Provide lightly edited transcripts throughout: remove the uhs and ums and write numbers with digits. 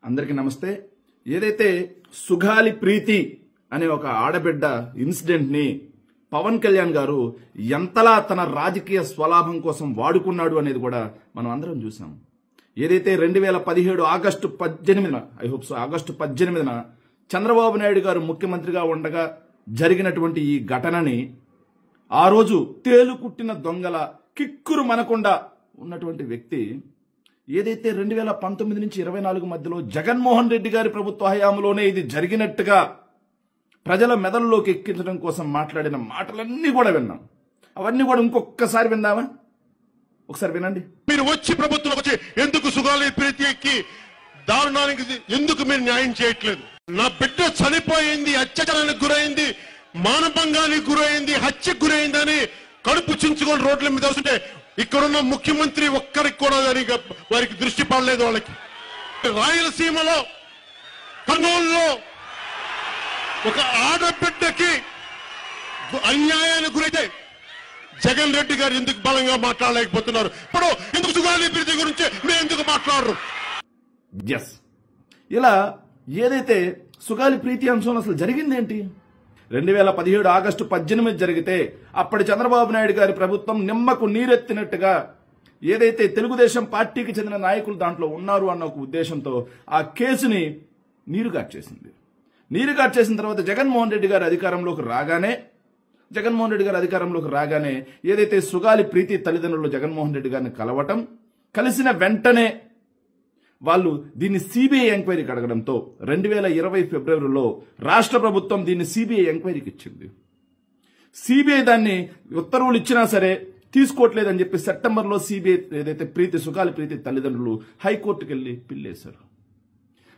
అందరికీ నమస్తే. ఏదైతే సుగాలి ప్రీతి అనే ఒక ఆడబిడ్డ ఇన్సిడెంట్ ని పవన్ కళ్యాణ్ గారు ఎంతలా తన రాజకీయ స్వలాభం కోసం వాడుకున్నాడు అనేది కూడా మనం అందరం చూసాం. ఏదైతే 2017 ఆగస్టు 18న ఆగస్టు 18న చంద్రబాబు నాయుడు గారు ముఖ్యమంత్రిగా ఉండగా జరిగినటువంటి ఈ ఘటనని ఆ రోజు తేలుకుట్టిన దొంగల కిక్కురు మనకుండా ఉన్నటువంటి వ్యక్తి ఏదైతే 2019 నుంచి 24 మధ్యలో జగన్మోహన్ రెడ్డి గారి ప్రభుత్వ హయాంలోనే ఇది జరిగినట్టుగా ప్రజల మెదడులోకి ఎక్కించడం కోసం మాట్లాడిన మాటలన్నీ కూడా విన్నాం. అవన్నీ కూడా ఇంకొకసారి విందామా? ఒకసారి వినండి. మీరు వచ్చి ప్రభుత్వం వచ్చి ఎందుకు సుగాలి ప్రీతికి దారుణానికి ఎందుకు మీరు న్యాయం చేయట్లేదు? నా బిడ్డ చనిపోయింది, అత్యాచారానికి గురైంది, మానభంగానికి గురైంది, హత్యకు గురైంది అని కడుపు చించుకొని రోడ్ల మీద వస్తుంటే ఇక్కడున్న ముఖ్యమంత్రి ఒక్కరికి కూడా వారికి దృష్టి పడలేదు. వాళ్ళకి రాయలసీమలో కర్నూలులో ఒక ఆడబిడ్డకి అన్యాయానికి గురైతే జగన్ రెడ్డి గారు ఎందుకు బలంగా మాట్లాడలేకపోతున్నారు? ఇప్పుడు ఎందుకు సుగాలి ప్రీతి గురించి మీరు ఎందుకు మాట్లాడరు? ఎస్, ఇలా ఏదైతే సుగాలి ప్రీతి అంశంలో అసలు జరిగిందేంటి? 2017 ఆగస్టు 18 జరిగితే అప్పటి చంద్రబాబు నాయుడు గారి ప్రభుత్వం నిమ్మకు నీరెత్తినట్టుగా ఏదైతే తెలుగుదేశం పార్టీకి చెందిన నాయకులు దాంట్లో ఉన్నారు అన్న ఒక ఉద్దేశంతో ఆ కేసుని నీరుగార్చేసింది. నీరుగార్చేసిన తర్వాత జగన్మోహన్ రెడ్డి గారు అధికారంలోకి రాగానే ఏదైతే సుగాలి ప్రీతి తల్లిదండ్రులు జగన్మోహన్ రెడ్డి గారిని కలవటం, కలిసిన వెంటనే వాళ్ళు దీన్ని సిబిఐ ఎంక్వైరీకి అడగడంతో 2020 ఫిబ్రవరిలో రాష్ట్ర ప్రభుత్వం దీన్ని సిబిఐ ఎంక్వైరీకి ఇచ్చింది. సిబిఐ దాన్ని ఉత్తర్వులు ఇచ్చినా సరే తీసుకోవట్లేదని చెప్పి సెప్టెంబర్లో సిబిఐ ఏదైతే సుగాలి ప్రీతి తల్లిదండ్రులు హైకోర్టుకు వెళ్లి పిల్లేశారు.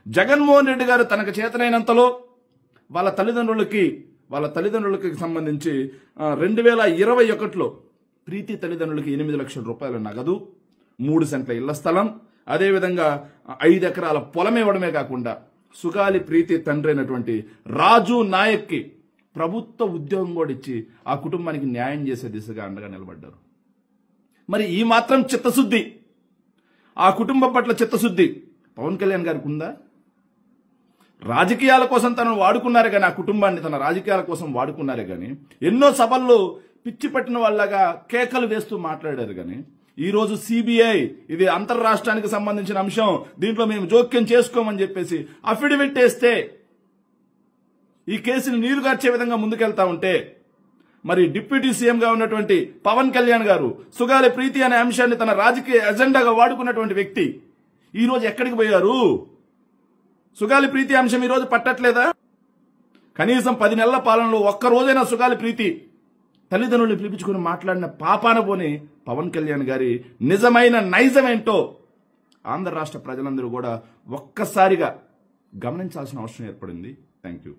జగన్మోహన్ రెడ్డి గారు తనకు చేతనైనంతలో వాళ్ళ తల్లిదండ్రులకి సంబంధించి 2021లో ప్రీతి తల్లిదండ్రులకి 8 లక్షల రూపాయల నగదు, 3 సెంట్ల ఇళ్ల స్థలం, అదేవిధంగా 5 ఎకరాల పొలం ఇవ్వడమే కాకుండా సుగాలి ప్రీతి తండ్రి అయినటువంటి రాజు నాయక్కి ప్రభుత్వ ఉద్యోగం కూడా ఇచ్చి ఆ కుటుంబానికి న్యాయం చేసే దిశగా అండగా నిలబడ్డారు. మరి ఈ మాత్రం చిత్తశుద్ధి, ఆ కుటుంబం పట్ల చిత్తశుద్ధి పవన్ కళ్యాణ్ గారికి ఉందా? రాజకీయాల కోసం తనను వాడుకున్నారే కానీ, ఆ కుటుంబాన్ని తన రాజకీయాల కోసం వాడుకున్నారే కానీ, ఎన్నో సభల్లో పిచ్చి పట్టిన వాళ్ళగా కేకలు వేస్తూ మాట్లాడారు. కానీ ఈ రోజు సిబిఐ ఇది అంతర్రాష్ట్రానికి సంబంధించిన అంశం, దీంట్లో మేము జోక్యం చేసుకోమని చెప్పేసి అఫిడవిట్ వేస్తే ఈ కేసుని నీరుగార్చే విధంగా ముందుకెళ్తా ఉంటే, మరి డిప్యూటీ సీఎంగా ఉన్నటువంటి పవన్ కళ్యాణ్ గారు సుగాలి ప్రీతి అనే అంశాన్ని తన రాజకీయ ఎజెండాగా వాడుకున్నటువంటి వ్యక్తి ఈ రోజు ఎక్కడికి పోయారు? సుగాలి ప్రీతి అంశం ఈ రోజు పట్టట్లేదా? కనీసం 10 నెలల పాలనలో ఒక్క రోజైనా సుగాలి ప్రీతి తల్లిదండ్రులు పిలిపించుకుని మాట్లాడిన పాపాన పోని పవన్ కళ్యాణ్ గారి నిజమైన నైజమేంటో ఆంధ్ర రాష్ట్ర ప్రజలందరూ కూడా ఒక్కసారిగా గమనించాల్సిన అవసరం ఏర్పడింది. Thank you.